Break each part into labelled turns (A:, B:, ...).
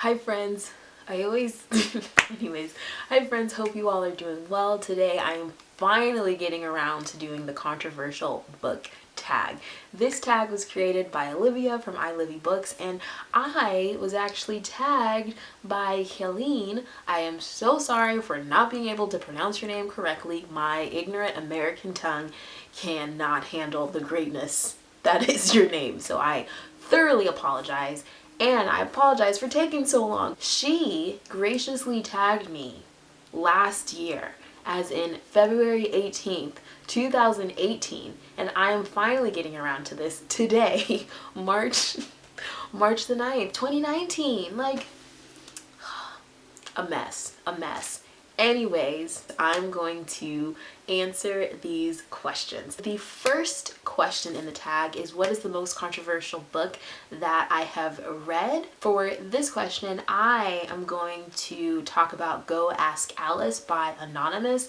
A: Hi friends, hi friends, hope you all are doing well. Today I am finally getting around to doing the controversial book tag. This tag was created by Olivia from I Livy Books, and I was actually tagged by Helene. I am so sorry for not being able to pronounce your name correctly. My ignorant American tongue cannot handle the greatness that is your name, so I thoroughly apologize. And I apologize for taking so long. She graciously tagged me last year, as in February 18th, 2018, and I am finally getting around to this today, March the 9th, 2019. Like, a mess. Anyways, I'm going to answer these questions. The first question in the tag is, what is the most controversial book that I have read? For this question, I am going to talk about Go Ask Alice by Anonymous.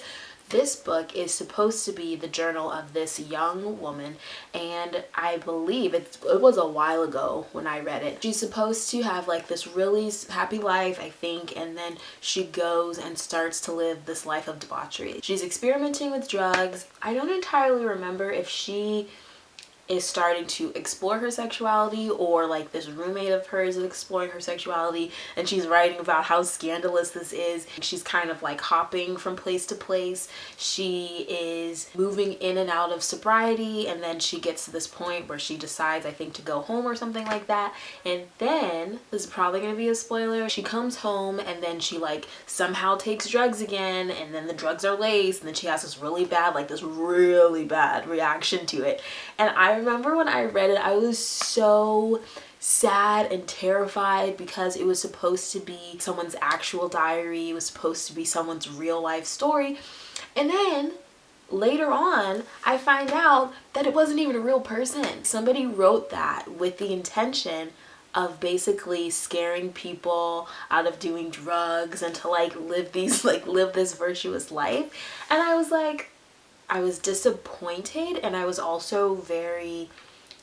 A: This book is supposed to be the journal of this young woman, and I believe it was a while ago when I read it. She's supposed to have like this really happy life, I think, and then she goes and starts to live this life of debauchery. She's experimenting with drugs. I don't entirely remember if she is starting to explore her sexuality or like this roommate of hers is exploring her sexuality, and she's writing about how scandalous this is. She's kind of like hopping from place to place. She is moving in and out of sobriety, and then she gets to this point where she decides, I think, to go home or something like that. And then, this is probably going to be a spoiler, she comes home and then she like somehow takes drugs again, and then the drugs are laced, and then she has this really bad reaction to it. And I remember when I read it, I was so sad and terrified because it was supposed to be someone's actual diary. It was supposed to be someone's real life story. And then later on, I find out that it wasn't even a real person. Somebody wrote that with the intention of basically scaring people out of doing drugs and to live this virtuous life. And I was disappointed, and I was also very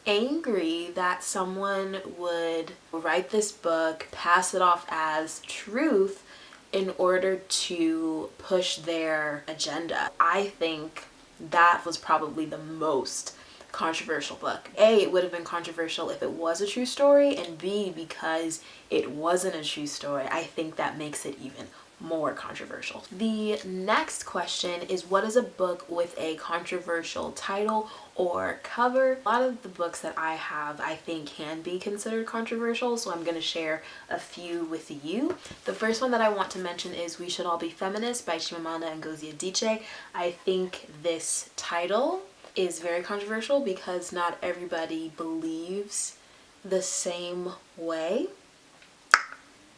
A: angry that someone would write this book, pass it off as truth in order to push their agenda. I think that was probably the most controversial book. A, it would have been controversial if it was a true story, and B, because it wasn't a true story, I think that makes it even more controversial. The next question is, what is a book with a controversial title or cover? A lot of the books that I have, I think, can be considered controversial, so I'm going to share a few with you. The first one that I want to mention is We Should All Be Feminists by Chimamanda Ngozi Adichie. I think this title is very controversial because not everybody believes the same way.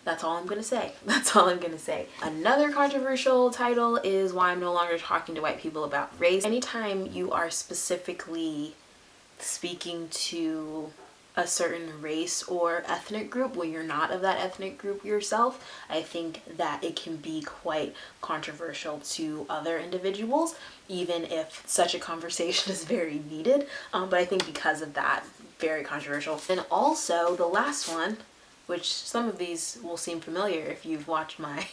A: That's all I'm gonna say. Another controversial title is Why I'm No Longer Talking to White People About Race. Anytime you are specifically speaking to a certain race or ethnic group when you're not of that ethnic group yourself, I think that it can be quite controversial to other individuals, even if such a conversation is very needed. But I think because of that, very controversial. And also the last one, which some of these will seem familiar if you've watched my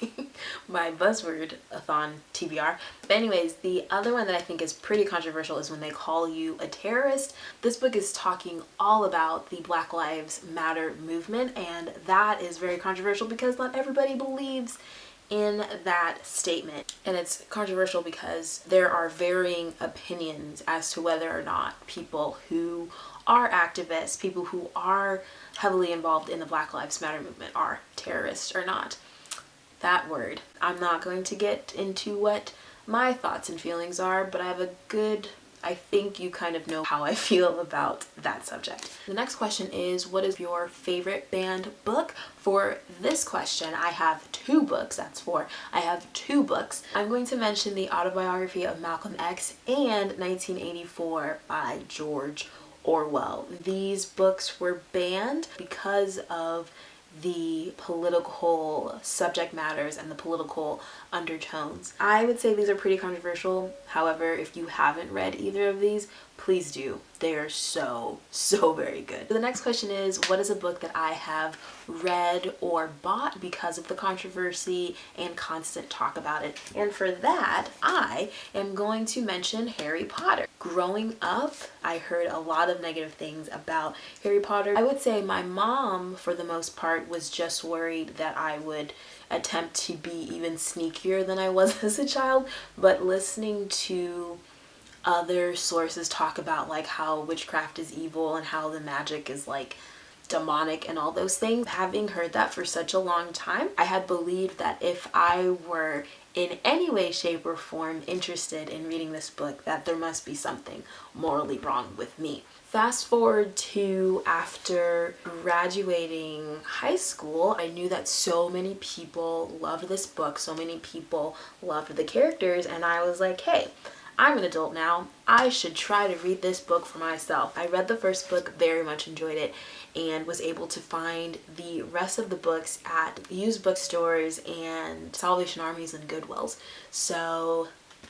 A: my buzzword-a-thon TBR. But anyways, the other one that I think is pretty controversial is When They Call You a Terrorist. This book is talking all about the Black Lives Matter movement, and that is very controversial because not everybody believes in that statement. And it's controversial because there are varying opinions as to whether or not people who are activists, people who are heavily involved in the Black Lives Matter movement, are terrorists or not. That word. I'm not going to get into what my thoughts and feelings are, but I think you kind of know how I feel about that subject. The next question is, what is your favorite banned book? For this question, I have two books. I have two books. I'm going to mention the autobiography of Malcolm X and 1984 by George Orwell. These books were banned because of the political subject matters and the political undertones. I would say these are pretty controversial. However, if you haven't read either of these, please do. They are so very good. The next question is, what is a book that I have read or bought because of the controversy and constant talk about it? And for that, I am going to mention Harry Potter. Growing up, I heard a lot of negative things about Harry Potter. I would say my mom, for the most part, was just worried that I would attempt to be even sneakier than I was as a child, but listening to other sources talk about like how witchcraft is evil and how the magic is like demonic and all those things, having heard that for such a long time, I had believed that if I were in any way, shape, or form interested in reading this book, that there must be something morally wrong with me. Fast forward to after graduating high school, I knew that so many people loved this book, so many people loved the characters, and I was like, hey, I'm an adult now. I should try to read this book for myself. I read the first book, very much enjoyed it, and was able to find the rest of the books at used bookstores and Salvation Armies and Goodwills. So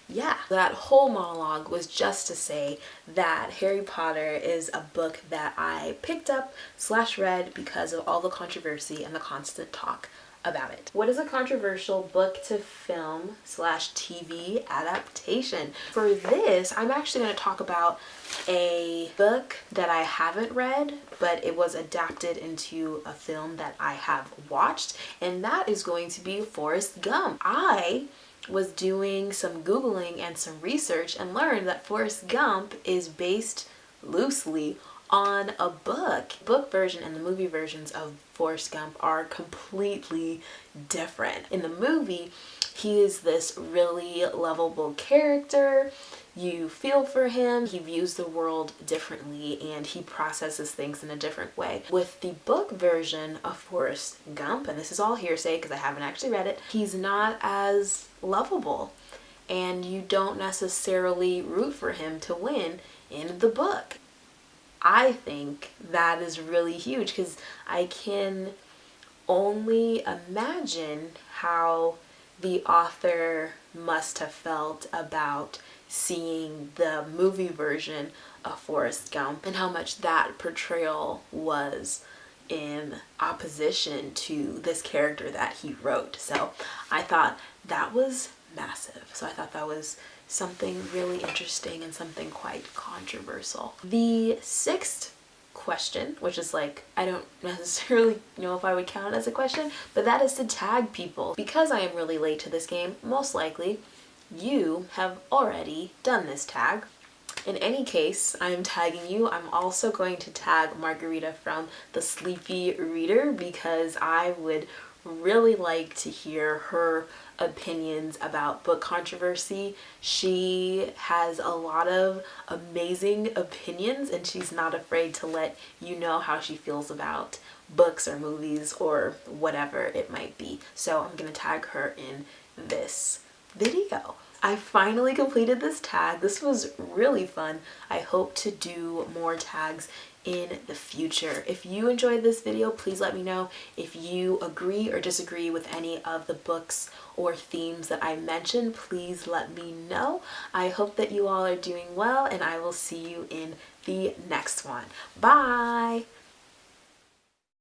A: yeah, that whole monologue was just to say that Harry Potter is a book that I picked up / read because of all the controversy and the constant talk about it. What is a controversial book to film / TV adaptation? For this, I'm actually going to talk about a book that I haven't read, but it was adapted into a film that I have watched, and that is going to be Forrest Gump. I was doing some Googling and some research and learned that Forrest Gump is based loosely on a book. The book version and the movie versions of Forrest Gump are completely different. In the movie, he is this really lovable character. You feel for him. He views the world differently and he processes things in a different way. With the book version of Forrest Gump, and this is all hearsay because I haven't actually read it, he's not as lovable and you don't necessarily root for him to win in the book. I think that is really huge because I can only imagine how the author must have felt about seeing the movie version of Forrest Gump and how much that portrayal was in opposition to this character that he wrote. So I thought that was massive. So I thought that was something really interesting and something quite controversial. The sixth question, which is like, I don't necessarily know if I would count it as a question, but that is to tag people. Because I am really late to this game, most likely you have already done this tag. In any case, I am tagging you. I'm also going to tag Margarita from The Sleepy Reader because I would really like to hear her opinions about book controversy. She has a lot of amazing opinions and she's not afraid to let you know how she feels about books or movies or whatever it might be. So I'm gonna tag her in this video. I finally completed this tag. This was really fun. I hope to do more tags in the future. If you enjoyed this video, please let me know. If you agree or disagree with any of the books or themes that I mentioned, please let me know. I hope that you all are doing well and I will see you in the next one. Bye!